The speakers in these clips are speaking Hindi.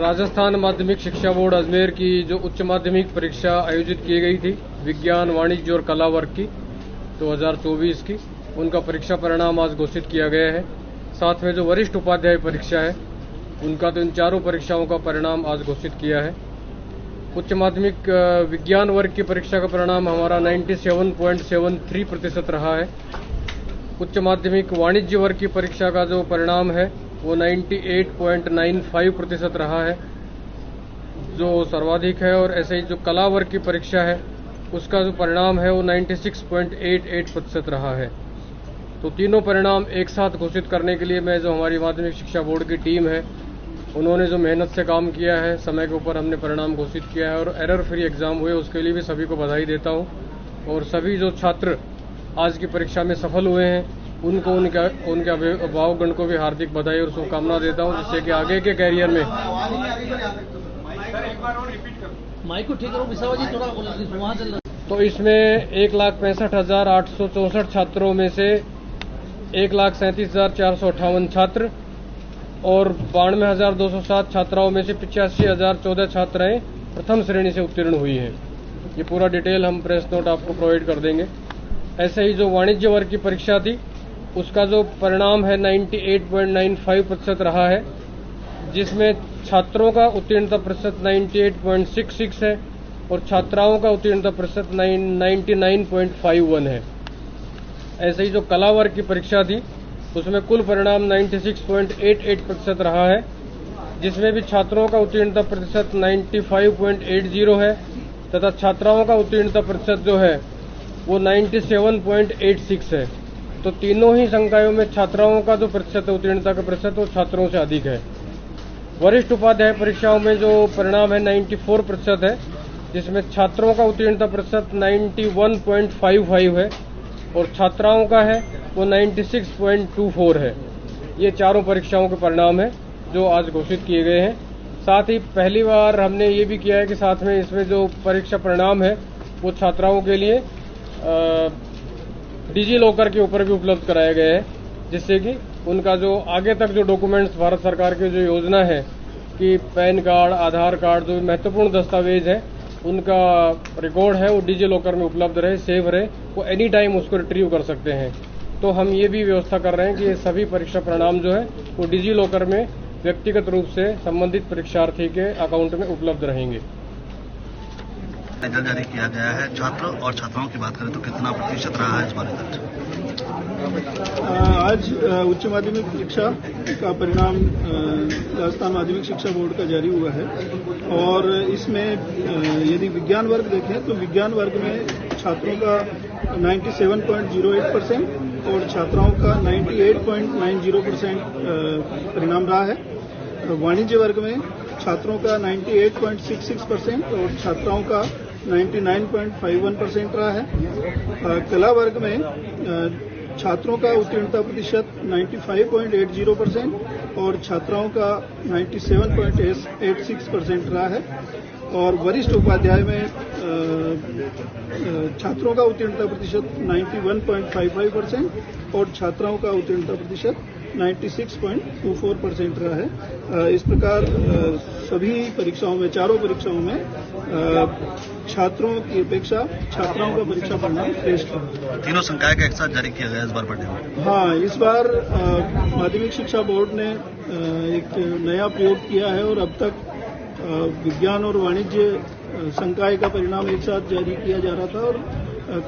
राजस्थान माध्यमिक शिक्षा बोर्ड अजमेर की जो उच्च माध्यमिक परीक्षा आयोजित की गई थी विज्ञान, वाणिज्य और कला वर्ग की 2024 की, उनका परीक्षा परिणाम आज घोषित किया गया है। साथ में जो वरिष्ठ उपाध्याय परीक्षा है उनका तो इन चारों परीक्षाओं का परिणाम आज घोषित किया है। उच्च माध्यमिक विज्ञान वर्ग की परीक्षा का परिणाम हमारा 97.73% रहा है। उच्च माध्यमिक वाणिज्य वर्ग की परीक्षा का जो परिणाम है वो 98.95% रहा है, जो सर्वाधिक है। और ऐसे ही जो कला वर्ग की परीक्षा है उसका जो परिणाम है वो 96.88% रहा है। तो तीनों परिणाम एक साथ घोषित करने के लिए मैं जो हमारी माध्यमिक शिक्षा बोर्ड की टीम है उन्होंने जो मेहनत से काम किया है, समय के ऊपर हमने परिणाम घोषित किया है और एरर फ्री एग्जाम हुए, उसके लिए भी सभी को बधाई देता हूं। और सभी जो छात्र आज की परीक्षा में सफल हुए हैं उनको उनके अभिभावकगण को भी हार्दिक बधाई और शुभकामना देता हूं, जिससे कि आगे के कैरियर में तो इसमें 1,65,864 छात्रों में से 1,37,458 छात्र और 92,207 छात्राओं में से 85,014 छात्राएं प्रथम श्रेणी से उत्तीर्ण हुई हैं। ये पूरा डिटेल हम प्रेस नोट आपको प्रोवाइड कर देंगे। ऐसे ही जो वाणिज्य वर्ग की परीक्षा थी उसका जो परिणाम है 98.95% रहा है, जिसमें छात्रों का उत्तीर्णता प्रतिशत 98.66 है और छात्राओं का उत्तीर्णता प्रतिशत 99.51 है। ऐसे ही जो कला वर्ग की परीक्षा थी उसमें कुल परिणाम 96.88% रहा है, जिसमें भी छात्रों का उत्तीर्णता प्रतिशत 95.80 है तथा छात्राओं का उत्तीर्णता प्रतिशत जो है वो 97.86 है। तो तीनों ही संकायों में छात्राओं का जो प्रतिशत है उत्तीर्णता का प्रतिशत वो छात्रों से अधिक है। वरिष्ठ उपाध्याय परीक्षाओं में जो परिणाम है 94% है, जिसमें छात्रों का उत्तीर्णता प्रतिशत 91.55 है और छात्राओं का है वो 96.24 है। ये चारों परीक्षाओं के परिणाम है जो आज घोषित किए गए हैं। साथ ही पहली बार हमने ये भी किया है कि साथ में इसमें जो परीक्षा परिणाम है वो छात्राओं के लिए डिजी लॉकर के ऊपर भी उपलब्ध कराया गया है, जिससे कि उनका जो आगे तक जो डॉक्यूमेंट्स भारत सरकार की जो योजना है कि पैन कार्ड, आधार कार्ड, जो महत्वपूर्ण दस्तावेज है उनका रिकॉर्ड है वो डिजी लॉकर में उपलब्ध रहे, सेव रहे, वो एनी टाइम उसको रिट्रीव कर सकते हैं। तो हम ये भी व्यवस्था कर रहे हैं कि ये सभी परीक्षा परिणाम जो है वो डिजी लॉकर में व्यक्तिगत रूप से संबंधित परीक्षार्थी के अकाउंट में उपलब्ध रहेंगे। रिजल्ट जारी किया गया है, छात्र और छात्राओं की बात करें तो कितना प्रतिशत रहा है इस बार रिजल्ट? आज उच्च माध्यमिक परीक्षा का परिणाम राजस्थान माध्यमिक शिक्षा बोर्ड का जारी हुआ है और इसमें यदि विज्ञान वर्ग देखें तो विज्ञान वर्ग में छात्रों का 97.08% और छात्राओं का 98.90% परिणाम रहा है। वाणिज्य वर्ग में छात्रों का 98.66% और छात्राओं का 99.51% रहा है। कला वर्ग में छात्रों का उत्तीर्णता प्रतिशत 95.80% और छात्राओं का 97.86% रहा है। और वरिष्ठ उपाध्याय में छात्रों का उत्तीर्णता प्रतिशत 91.55% और छात्राओं का उत्तीर्णता प्रतिशत 96.24% रहा है। इस प्रकार सभी परीक्षाओं में, चारों परीक्षाओं में छात्रों की अपेक्षा छात्राओं का परीक्षा परिणाम श्रेष्ठ है। तीनों संकाय का एक साथ जारी किया गया इस बार पढ़ने में? हाँ, इस बार माध्यमिक शिक्षा बोर्ड ने एक नया प्रयोग किया है और अब तक विज्ञान और वाणिज्य संकाय का परिणाम एक साथ जारी किया जा रहा था और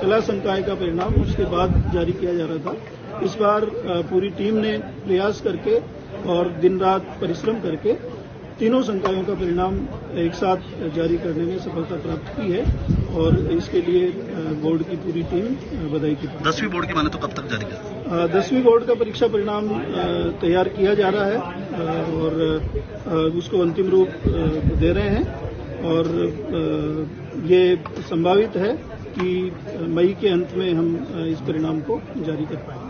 कला संकाय का परिणाम उसके बाद जारी किया जा रहा था। इस बार पूरी टीम ने प्रयास करके और दिन रात परिश्रम करके तीनों संकायों का परिणाम एक साथ जारी करने में सफलता प्राप्त की है और इसके लिए बोर्ड की पूरी टीम बधाई की। 10वीं बोर्ड की माने तो कब तक जारी कर? 10वीं बोर्ड का परीक्षा परिणाम तैयार किया जा रहा है और उसको अंतिम रूप दे रहे हैं और ये संभावित है कि मई के अंत में हम इस परिणाम को जारी कर पाएंगे।